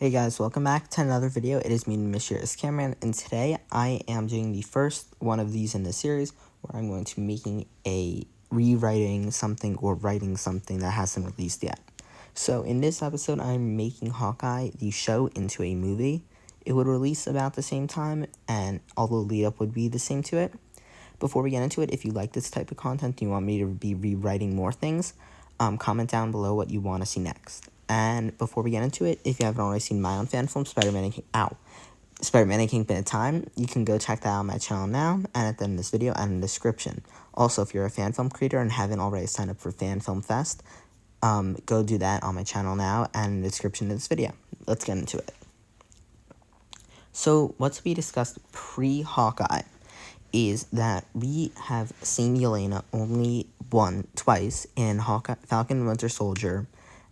Hey guys, welcome back to another video. It is me, Mr. Cameron, and today I am doing the first one of these in the series where I'm going to be making a rewriting something or writing something that hasn't released yet. So in this episode, I'm making Hawkeye, the show, into a movie. It would release about the same time, and all the lead up would be the same to it. Before we get into it, if you like this type of content and you want me to be rewriting more things, comment down below what you want to see next. And before we get into it, if you haven't already seen my own fan film, Spider-Man and Kingpin at Time, you can go check that out on my channel now, and at the end of this video and in the description. Also, if you're a fan film creator and haven't already signed up for Fan Film Fest, go do that on my channel now and in the description of this video. Let's get into it. So, what's to be discussed pre-Hawkeye is that we have seen Yelena only twice in Hawkeye, Falcon and Winter Soldier,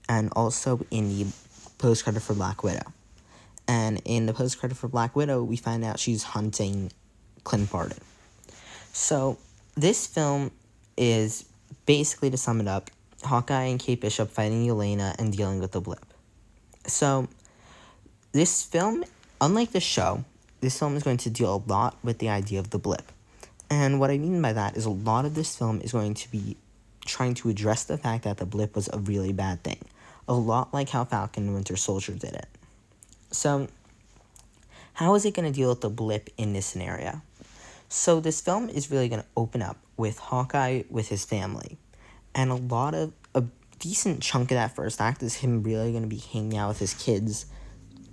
and also in the post-credit for Black Widow. And in the post-credit for Black Widow, we find out she's hunting Clint Barton. So, this film is, basically to sum it up, Hawkeye and Kate Bishop fighting Yelena and dealing with the blip. So, this film, unlike the show, this film is going to deal a lot with the idea of the blip. And what I mean by that is a lot of this film is going to be trying to address the fact that the blip was a really bad thing. A lot like how Falcon and Winter Soldier did it. So, how is it going to deal with the blip in this scenario? So, this film is really going to open up with Hawkeye with his family. And a decent chunk of that first act is him really going to be hanging out with his kids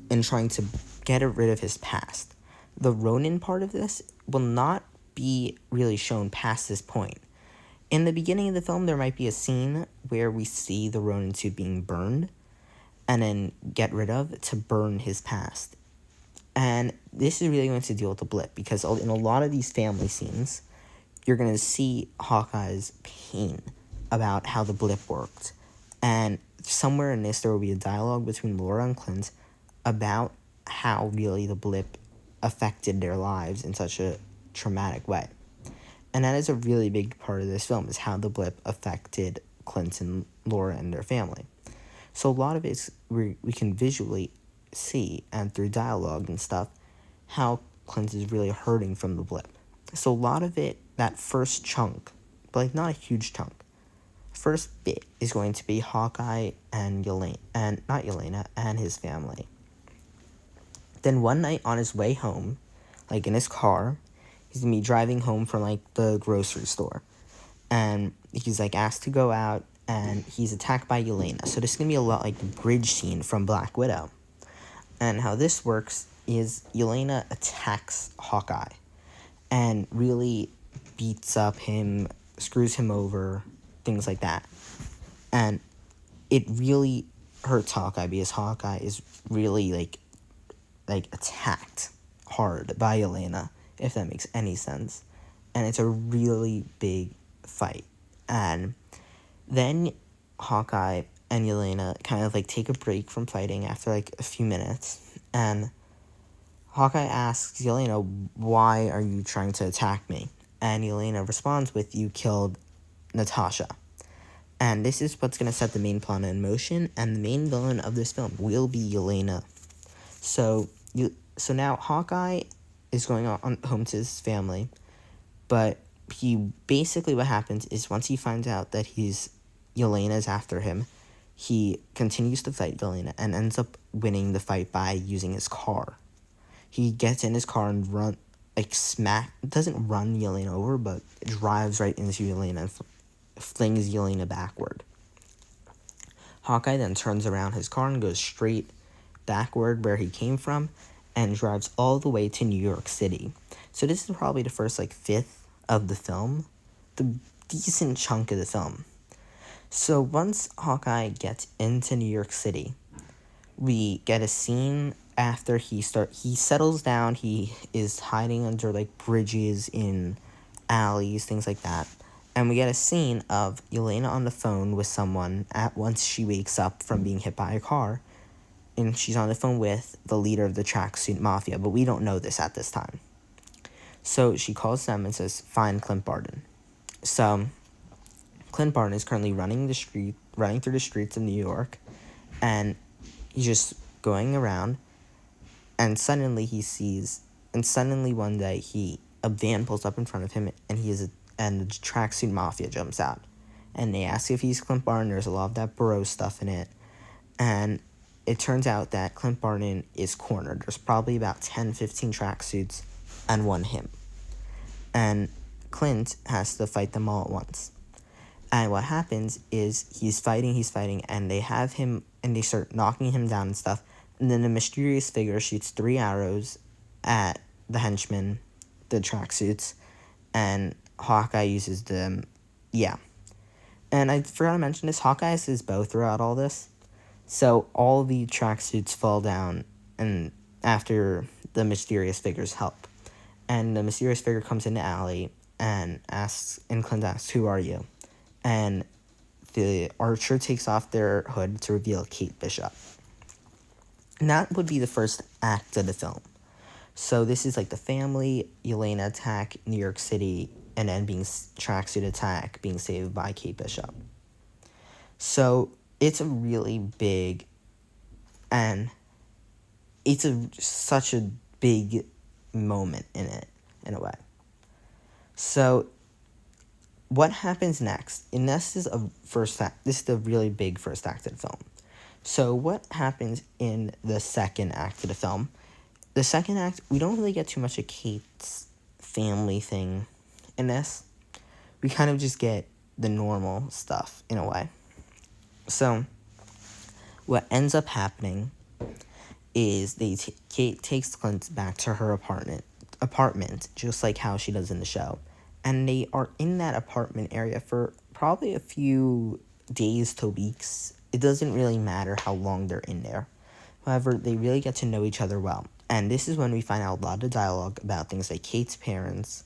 and trying to get rid of his past. The Ronin part of this will not be really shown past this point. In the beginning of the film, there might be a scene where we see the Ronin suit being burned and then get rid of to burn his past. And this is really going to deal with the blip because in a lot of these family scenes, you're going to see Hawkeye's pain about how the blip worked. And somewhere in this, there will be a dialogue between Laura and Clint about how really the blip affected their lives in such a traumatic way. And that is a really big part of this film, is how the blip affected Clint and Laura and their family. So a lot of it is we can visually see, and through dialogue and stuff, how Clint is really hurting from the blip. So a lot of it, that first chunk, but like not a huge chunk, first bit is going to be Hawkeye and Yelena and his family. Then one night on his way home, like in his car, he's gonna be driving home from like the grocery store, and he's like asked to go out, and he's attacked by Yelena. So this is gonna be a lot like the bridge scene from Black Widow. And how this works is Yelena attacks Hawkeye and really beats up him, screws him over, things like that. And it really hurts Hawkeye because Hawkeye is really like attacked hard by Yelena, if that makes any sense. And it's a really big fight. And then Hawkeye and Yelena kind of like take a break from fighting after like a few minutes. And Hawkeye asks Yelena, "Why are you trying to attack me?" And Yelena responds with, "You killed Natasha." And this is what's going to set the main plot in motion. And the main villain of this film will be Yelena. So now Hawkeye is going on home to his family, but what happens is once he finds out that Yelena's after him, he continues to fight Yelena and ends up winning the fight by using his car. He gets in his car and doesn't run Yelena over, but drives right into Yelena and flings Yelena backward. Hawkeye then turns around his car and goes straight backward where he came from and drives all the way to New York City. So this is probably the first fifth of the film, the decent chunk of the film. So once Hawkeye gets into New York City, we get a scene after he settles down. He is hiding under bridges in alleys, things like that. And we get a scene of Yelena on the phone with someone once she wakes up from being hit by a car. And she's on the phone with the leader of the Tracksuit Mafia, but we don't know this at this time. So she calls them and says, "Find Clint Barton." So Clint Barton is currently running through the streets of New York, and he's just going around, and suddenly one day a van pulls up in front of him, and the tracksuit mafia jumps out, and they ask if he's Clint Barton. There's a lot of that bro stuff in it, and it turns out that Clint Barton is cornered. There's probably about 10, 15 tracksuits and one him, and Clint has to fight them all at once. And what happens is he's fighting, and they have him, and they start knocking him down and stuff. And then a mysterious figure shoots 3 arrows at the henchmen, the tracksuits, and Hawkeye uses them. Yeah. And I forgot to mention this, Hawkeye has his bow throughout all this. So all the tracksuits fall down, and after the mysterious figure's help. And the mysterious figure comes in the alley and Clint asks, "Who are you?" And the archer takes off their hood to reveal Kate Bishop. And that would be the first act of the film. So this is like the family, Yelena attack, New York City, and then being tracksuit attack, being saved by Kate Bishop. So it's a really big, and it's such a big moment in it, in a way. So what happens next? And this is the really big first act of the film. So what happens in the second act of the film? The second act, we don't really get too much of Kate's family thing in this. We kind of just get the normal stuff, in a way. So what ends up happening is Kate takes Clint back to her apartment, just like how she does in the show. And they are in that apartment area for probably a few days to weeks. It doesn't really matter how long they're in there. However, they really get to know each other well. And this is when we find out a lot of dialogue about things like Kate's parents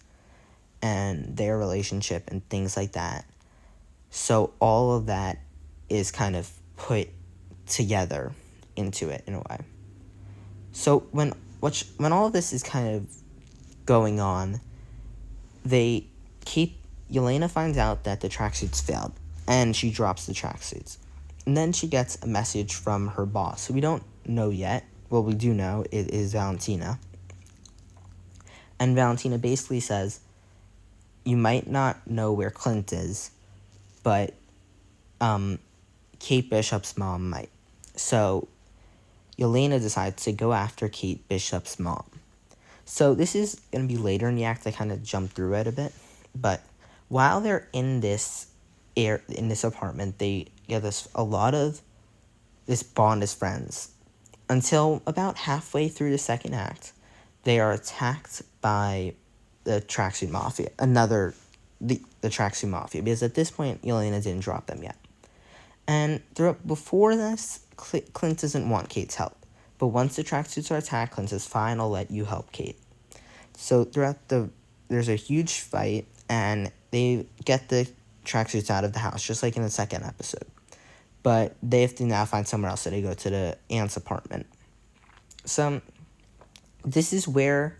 and their relationship and things like that. So all of that is kind of put together into it, in a way. So when all of this is kind of going on, Yelena finds out that the tracksuits failed, and she drops the tracksuits. And then she gets a message from her boss, who we don't know yet. Well, we do know it is Valentina. And Valentina basically says, "You might not know where Clint is, but Kate Bishop's mom might." So Yelena decides to go after Kate Bishop's mom. So this is going to be later in the act. I kind of jumped through it a bit. But while they're in this apartment, they get a lot of this bond as friends. Until about halfway through the second act, they are attacked by the tracksuit mafia. The tracksuit mafia. Because at this point, Yelena didn't drop them yet. And before this, Clint doesn't want Kate's help. But once the tracksuits are attacked, Clint says, "Fine, I'll let you help Kate." So there's a huge fight, and they get the tracksuits out of the house, just like in the second episode. But they have to now find somewhere else, so they go to the aunt's apartment. So this is where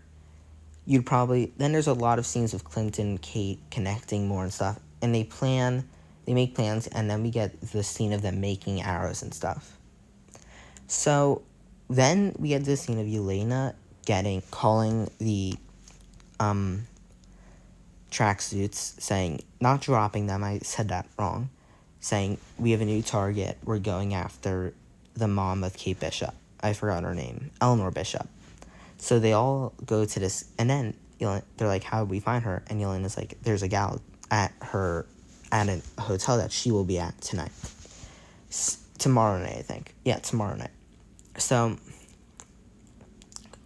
then there's a lot of scenes of Clint and Kate connecting more and stuff, and they make plans, and then we get the scene of them making arrows and stuff. So then we get the scene of Yelena calling the tracksuits, saying, not dropping them, I said that wrong, saying, "We have a new target, we're going after the mom of Kate Bishop." I forgot her name, Eleanor Bishop. So they all go to this, and then they're like, "How did we find her?" And Yelena's like, "There's a gal at a hotel that she will be at tonight. Tomorrow night, I think. Yeah, tomorrow night." So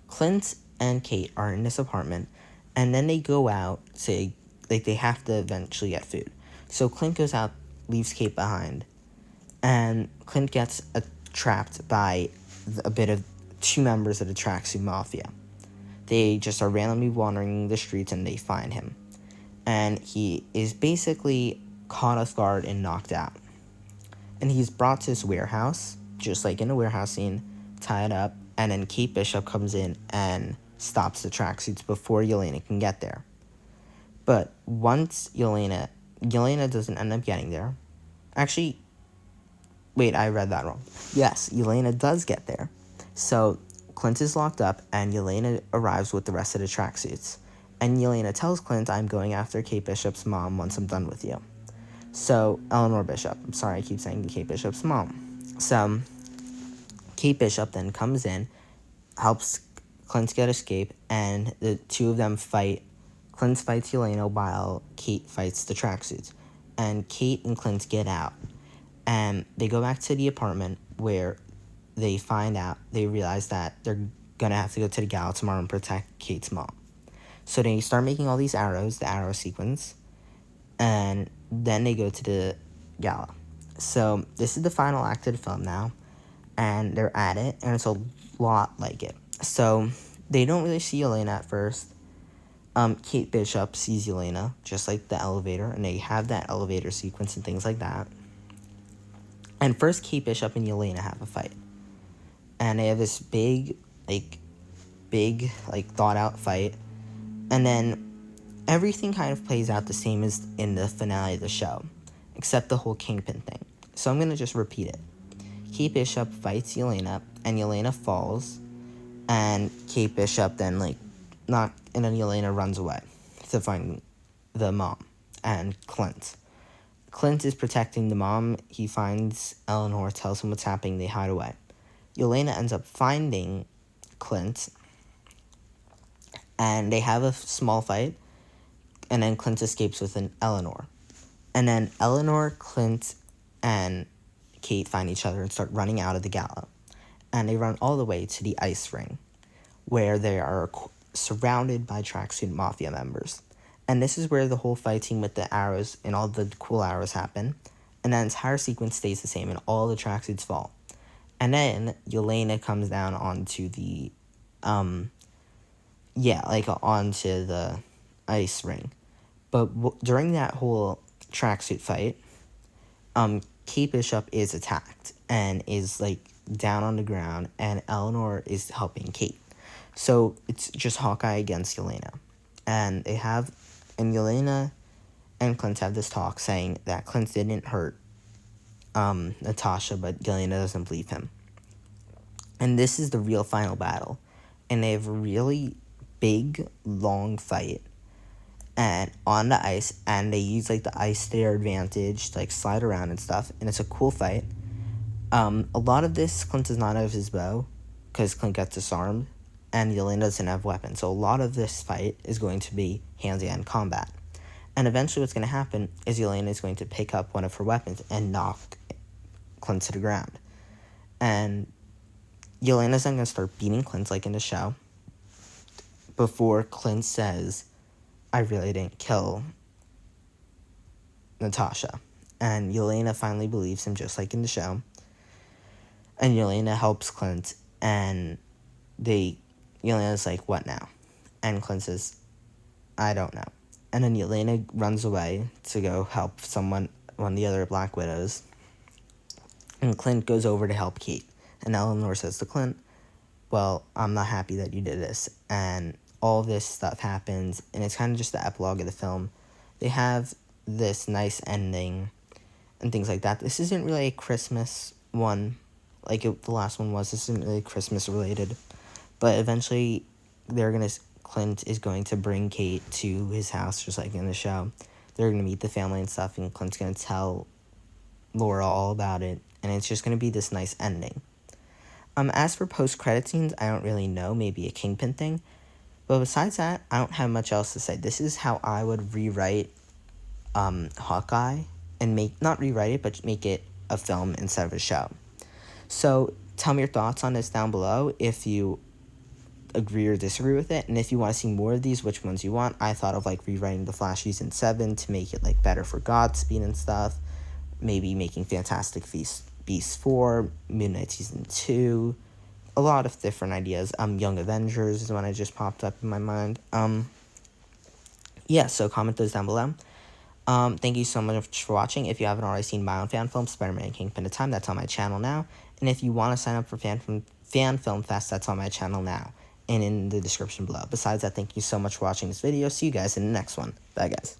Clint and Kate are in this apartment, and then they go out, they have to eventually get food. So Clint goes out, leaves Kate behind, and Clint gets trapped by two members of the tracksuit mafia. They just are randomly wandering the streets, and they find him. And he is basically caught off guard and knocked out. And he's brought to this warehouse, just like in a warehouse scene, tied up, and then Kate Bishop comes in and stops the tracksuits before Yelena can get there. But once Yelena doesn't end up getting there. Actually, wait, I read that wrong. Yes, Yelena does get there. So Clint is locked up, and Yelena arrives with the rest of the tracksuits. And Yelena tells Clint, I'm going after Kate Bishop's mom once I'm done with you. So, Eleanor Bishop. I'm sorry, I keep saying Kate Bishop's mom. So, Kate Bishop then comes in, helps Clint get escape, and the two of them fight. Clint fights Yelena while Kate fights the tracksuits. And Kate and Clint get out. And they go back to the apartment where they realize that they're gonna have to go to the gala tomorrow and protect Kate's mom. So they start making all these arrows, the arrow sequence, and then they go to the gala. So this is the final act of the film now, and they're at it, and it's a lot like it. So they don't really see Elena at first. Kate Bishop sees Elena, just like the elevator, and they have that elevator sequence and things like that. And first, Kate Bishop and Elena have a fight. And they have this big, thought out fight. And then everything kind of plays out the same as in the finale of the show, except the whole Kingpin thing. So I'm going to just repeat it. Kate Bishop fights Yelena, and Yelena falls, and Kate Bishop then, and then Yelena runs away to find the mom and Clint. Clint is protecting the mom. He finds Eleanor, tells him what's happening, they hide away. Yelena ends up finding Clint, and they have a small fight, and then Clint escapes with an Eleanor. And then Eleanor, Clint, and Kate find each other and start running out of the gala. And they run all the way to the ice ring, where they are surrounded by tracksuit mafia members. And this is where the whole fight scene with the arrows and all the cool arrows happen. And that entire sequence stays the same, and all the tracksuits fall. And then Yelena comes down onto the, onto the ice ring. But during that whole tracksuit fight, Kate Bishop is attacked and is, down on the ground, and Eleanor is helping Kate. So it's just Hawkeye against Yelena. And Yelena and Clint have this talk saying that Clint didn't hurt Natasha, but Yelena doesn't believe him. And this is the real final battle. And they have a really big, long fight and on the ice, and they use the ice to their advantage to slide around and stuff, and it's a cool fight. A lot of this, Clint does not have his bow, because Clint gets disarmed, and Yelena doesn't have weapons, so a lot of this fight is going to be hand-to-hand combat. And eventually what's going to happen is Yelena is going to pick up one of her weapons and knock Clint to the ground. And Yelena's then going to start beating Clint like in the show, before Clint says, I really didn't kill Natasha. And Yelena finally believes him, just like in the show. And Yelena helps Clint, and Yelena's like, what now? And Clint says, I don't know. And then Yelena runs away to go help one of the other Black Widows. And Clint goes over to help Kate. And Eleanor says to Clint, well, I'm not happy that you did this. And all this stuff happens, and it's kind of just the epilogue of the film. They have this nice ending and things like that. This isn't really a Christmas one, the last one was. This isn't really Christmas related. But eventually, Clint is going to bring Kate to his house, just like in the show. They're going to meet the family and stuff, and Clint's going to tell Laura all about it, and it's just going to be this nice ending. As for post-credit scenes, I don't really know, maybe a Kingpin thing. But besides that, I don't have much else to say. This is how I would rewrite Hawkeye, and not rewrite it, but make it a film instead of a show. So tell me your thoughts on this down below, if you agree or disagree with it, and if you want to see more of these, which ones you want. I thought of rewriting The Flash Season 7 to make it better for Godspeed and stuff, maybe making Fantastic Beasts 4, Midnight Season 2, a lot of different ideas. Young Avengers is one that just popped up in my mind. So comment those down below. Thank you so much for watching. If you haven't already seen my own fan film, Spider-Man Kingpin of Time, that's on my channel now. And if you want to sign up for Fan Film Fest, that's on my channel now and in the description below. Besides that, thank you so much for watching this video. See you guys in the next one. Bye, guys.